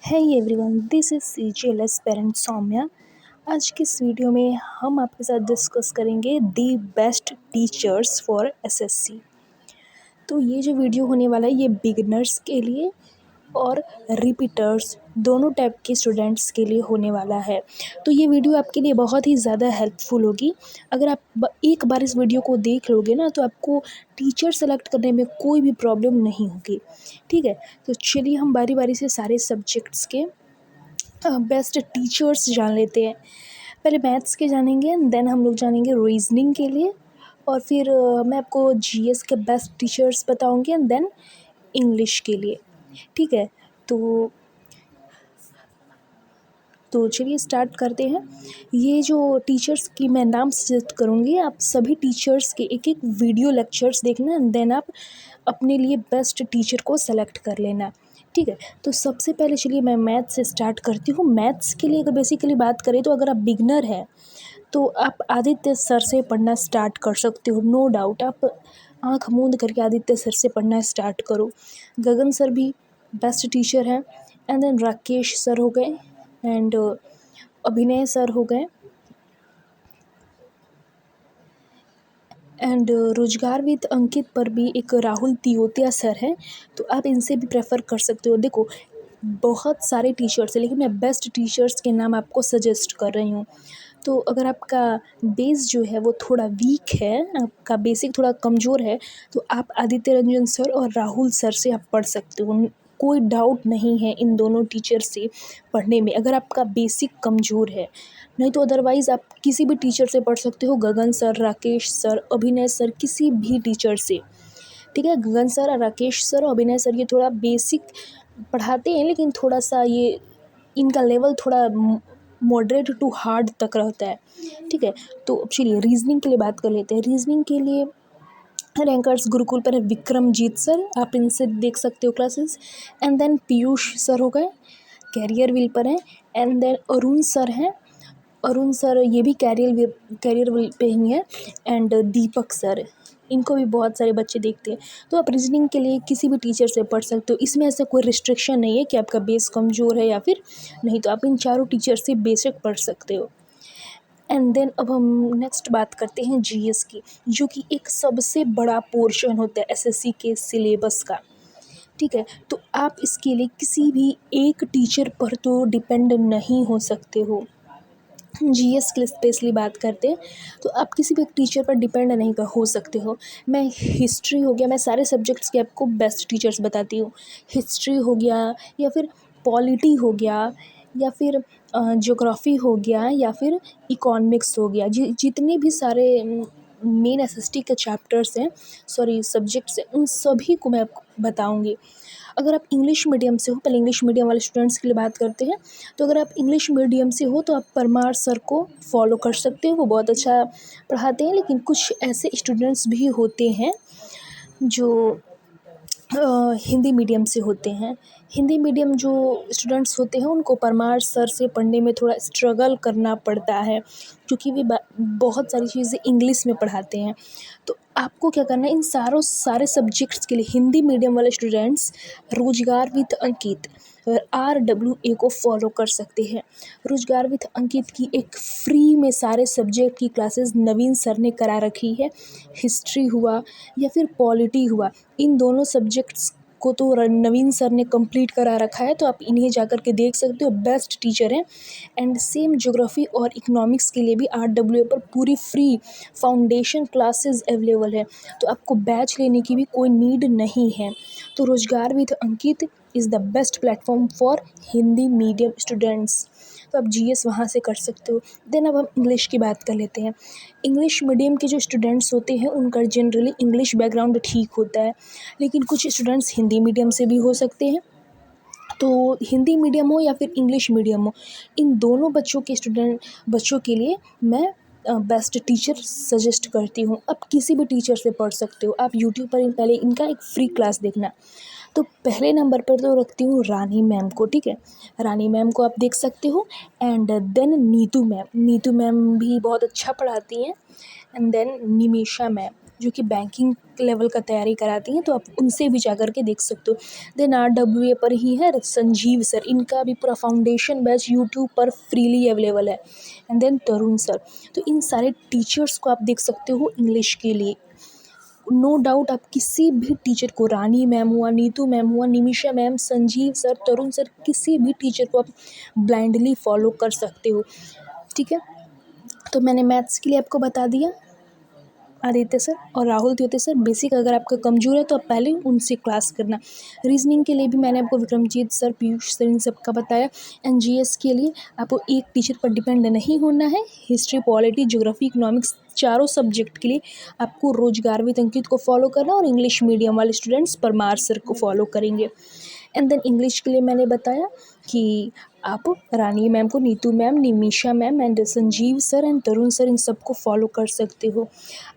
है everyone, this is CGLS parent Saumya. आज की इस वीडियो में हम आपके साथ डिस्कस करेंगे the best teachers for SSC। तो ये जो वीडियो होने वाला है ये बिगिनर्स के लिए और रिपीटर्स दोनों टाइप के स्टूडेंट्स के लिए होने वाला है। तो ये वीडियो आपके लिए बहुत ही ज़्यादा हेल्पफुल होगी। अगर आप एक बार इस वीडियो को देख लोगे ना तो आपको टीचर सेलेक्ट करने में कोई भी प्रॉब्लम नहीं होगी। ठीक है, तो चलिए हम बारी बारी से सारे सब्जेक्ट्स के बेस्ट टीचर्स जान लेते हैं। पहले मैथ्स के जानेंगे, देन हम लोग जानेंगे रीजनिंग के लिए, और फिर मैं आपको GS के बेस्ट टीचर्स बताऊंगी, एंड देन इंग्लिश के लिए। ठीक है, तो चलिए स्टार्ट करते हैं। ये जो टीचर्स की मैं नाम सजेस्ट करूँगी, आप सभी टीचर्स के एक एक वीडियो लेक्चर्स देखना, देन आप अपने लिए बेस्ट टीचर को सेलेक्ट कर लेना। ठीक है, तो सबसे पहले चलिए मैं मैथ्स से स्टार्ट करती हूँ। मैथ्स के लिए अगर बेसिकली बात करें तो अगर आप बिगनर हैं तो आप आदित्य सर से पढ़ना स्टार्ट कर सकते हो। नो डाउट आप आँख मूंद करके आदित्य सर से पढ़ना स्टार्ट करो। गगन सर भी बेस्ट टीचर हैं, एंड देन राकेश सर हो गए, एंड अभिनय सर हो गए, एंड रोजगार विद अंकित पर भी एक राहुल तियोतिया सर हैं, तो आप इनसे भी प्रेफर कर सकते हो। देखो बहुत सारे टीचर्स हैं, लेकिन मैं बेस्ट टीचर्स के नाम आपको सजेस्ट कर रही हूँ। तो अगर आपका बेस जो है वो थोड़ा वीक है, आपका बेसिक थोड़ा कमज़ोर है, तो आप आदित्य रंजन सर और राहुल सर से आप पढ़ सकते हो। कोई डाउट नहीं है इन दोनों टीचर से पढ़ने में, अगर आपका बेसिक कमज़ोर है। नहीं तो अदरवाइज़ आप किसी भी टीचर से पढ़ सकते हो, गगन सर, राकेश सर, अभिनय सर, किसी भी टीचर से। ठीक है, गगन सर, राकेश सर और अभिनय सर ये थोड़ा बेसिक पढ़ाते हैं, लेकिन थोड़ा सा ये इनका लेवल थोड़ा मॉडरेट टू हार्ड तक रहता है। ठीक है, तो अब चलिए रीजनिंग के लिए बात कर लेते हैं। रीजनिंग के लिए रैंकर्स गुरुकुल पर है विक्रमजीत सर, आप इनसे देख सकते हो classes. And then Piyush sir हो गए, कैरियर व्हील पर हैं। एंड देन अरुण सर हैं, अरुण सर ये भी कैरियर व्हील पे ही हैं। एंड दीपक सर, इनको भी बहुत सारे बच्चे देखते हैं। तो आप रीजनिंग के लिए किसी भी टीचर से पढ़ सकते हो, इसमें ऐसा कोई रिस्ट्रिक्शन नहीं है कि आपका बेस कमज़ोर है या फिर नहीं, तो आप इन चारों टीचर से बेशक पढ़ सकते हो। एंड देन अब हम नेक्स्ट बात करते हैं GS की, जो कि एक सबसे बड़ा पोर्शन होता है SSC के सिलेबस का। ठीक है, तो आप इसके लिए किसी भी एक टीचर पर तो डिपेंड नहीं हो सकते हो। GS के लिए स्पेशली बात करते हैं तो आप किसी भी एक टीचर पर डिपेंड नहीं हो सकते हो। मैं हिस्ट्री हो गया, मैं सारे सब्जेक्ट्स के आपको बेस्ट टीचर्स बताती हूँ। हिस्ट्री हो गया, या फिर पॉलिटी हो गया, या फिर ज्योग्राफी हो गया, या फिर इकोनॉमिक्स हो गया, जितने भी सारे मेन SST के चैप्टर्स हैं, सॉरी सब्जेक्ट्स हैं, उन सभी को मैं आपको बताऊँगी। अगर आप इंग्लिश मीडियम से हो, पहले इंग्लिश मीडियम वाले स्टूडेंट्स के लिए बात करते हैं, तो अगर आप इंग्लिश मीडियम से हो तो आप परमार सर को फॉलो कर सकते हो, वो बहुत अच्छा पढ़ाते हैं। लेकिन कुछ ऐसे स्टूडेंट्स भी होते हैं जो हिंदी मीडियम से होते हैं। हिंदी मीडियम जो स्टूडेंट्स होते हैं उनको परमार सर से पढ़ने में थोड़ा स्ट्रगल करना पड़ता है, क्योंकि वे बहुत सारी चीज़ें इंग्लिश में पढ़ाते हैं। तो आपको क्या करना है, इन सारे सब्जेक्ट्स के लिए हिंदी मीडियम वाले स्टूडेंट्स रोजगार विद अंकित RWA को फॉलो कर सकते हैं। रोजगार विद अंकित की एक फ्री में सारे सब्जेक्ट की क्लासेस नवीन सर ने करा रखी है। हिस्ट्री हुआ या फिर पॉलिटी हुआ, इन दोनों सब्जेक्ट्स को तो नवीन सर ने कंप्लीट करा रखा है, तो आप इन्हें जाकर के देख सकते हो, बेस्ट टीचर हैं। एंड सेम ज्योग्राफी और इकोनॉमिक्स के लिए भी RWA पर पूरी फ्री फाउंडेशन क्लासेस अवेलेबल है, तो आपको बैच लेने की भी कोई नीड नहीं है। तो रोजगार with Ankit is the best platform for Hindi medium students, तो आप GS वहाँ से कर सकते हो। देन अब हम इंग्लिश की बात कर लेते हैं। इंग्लिश मीडियम के जो स्टूडेंट्स होते हैं उनका जनरली इंग्लिश बैकग्राउंड ठीक होता है, लेकिन कुछ स्टूडेंट्स हिंदी मीडियम से भी हो सकते हैं। तो हिंदी मीडियम हो या फिर इंग्लिश मीडियम हो, इन दोनों बच्चों के लिए मैं बेस्ट टीचर सजेस्ट करती हूँ। आप किसी भी टीचर से पढ़ सकते हो, आप यूट्यूब पर पहले इनका एक फ्री क्लास देखना। तो पहले नंबर पर तो रखती हूँ रानी मैम को। ठीक है, रानी मैम को आप देख सकते हो। एंड देन नीतू मैम भी बहुत अच्छा पढ़ाती हैं। एंड देन निमिषा मैम, जो कि बैंकिंग लेवल का तैयारी कराती हैं, तो आप उनसे भी जा कर के देख सकते हो। देन RWA पर ही है संजीव सर, इनका भी पूरा फाउंडेशन बैच यूट्यूब पर फ्रीली अवेलेबल है। एंड देन तरुण सर, तो इन सारे टीचर्स को आप देख सकते हो इंग्लिश के लिए। नो डाउट आप किसी भी टीचर को, रानी मैम हुआ, नीतू मैम हुआ, निमिषा मैम, संजीव सर, तरुण सर, किसी भी टीचर को आप ब्लाइंडली फॉलो कर सकते हो। ठीक है, तो मैंने मैथ्स के लिए आपको बता दिया आदित्य सर और राहुल त्योते सर। बेसिक अगर आपका कमज़ोर है तो आप पहले उनसे क्लास करना। रीजनिंग के लिए भी मैंने आपको विक्रमजीत सर, पीयूष सर, इन सबका बताया। एनजीएस के लिए आपको एक टीचर पर डिपेंड नहीं होना है। हिस्ट्री, पॉलिटी, ज्योग्राफी, इकोनॉमिक्स, चारों सब्जेक्ट के लिए आपको रोजगार विद अंकित को फॉलो करना, और इंग्लिश मीडियम वाले स्टूडेंट्स परमार सर को फॉलो करेंगे। एंड देन इंग्लिश के लिए मैंने बताया कि आप रानी मैम को, Neetu ma'am, Nimisha ma'am and Sanjeev sir and Tarun sir, इन सबको फॉलो कर सकते हो।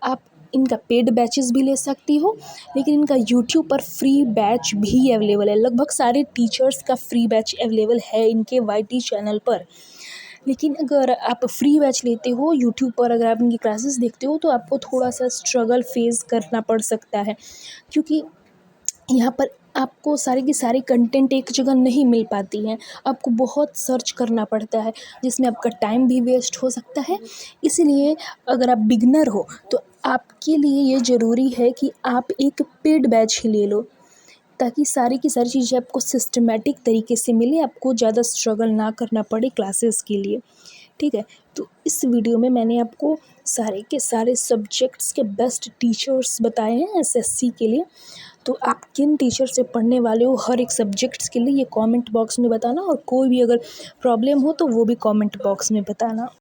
आप इनका पेड बैचेस भी ले सकती हो, लेकिन इनका यूट्यूब पर फ्री बैच भी अवेलेबल है। लगभग सारे टीचर्स का फ्री बैच अवेलेबल है इनके YT चैनल पर। लेकिन अगर आप फ्री बैच लेते हो यूट्यूब पर, अगर आप इनकी क्लासेस देखते हो, तो आपको थोड़ा सा स्ट्रगल फेस करना पड़ सकता है, क्योंकि यहाँ पर आपको सारी की सारी कंटेंट एक जगह नहीं मिल पाती हैं। आपको बहुत सर्च करना पड़ता है, जिसमें आपका टाइम भी वेस्ट हो सकता है। इसीलिए अगर आप बिगनर हो तो आपके लिए ये ज़रूरी है कि आप एक पेड बैच ही ले लो, ताकि सारी की सारी चीज़ें आपको सिस्टमेटिक तरीके से मिले, आपको ज़्यादा स्ट्रगल ना करना पड़े क्लासेस के लिए। ठीक है, तो इस वीडियो में मैंने आपको सारे के सारे सब्जेक्ट्स के बेस्ट टीचर्स बताए हैं SSC के लिए। तो आप किन टीचर से पढ़ने वाले हो हर एक सब्जेक्ट्स के लिए, ये कमेंट बॉक्स में बताना, और कोई भी अगर प्रॉब्लम हो तो वो भी कमेंट बॉक्स में बताना।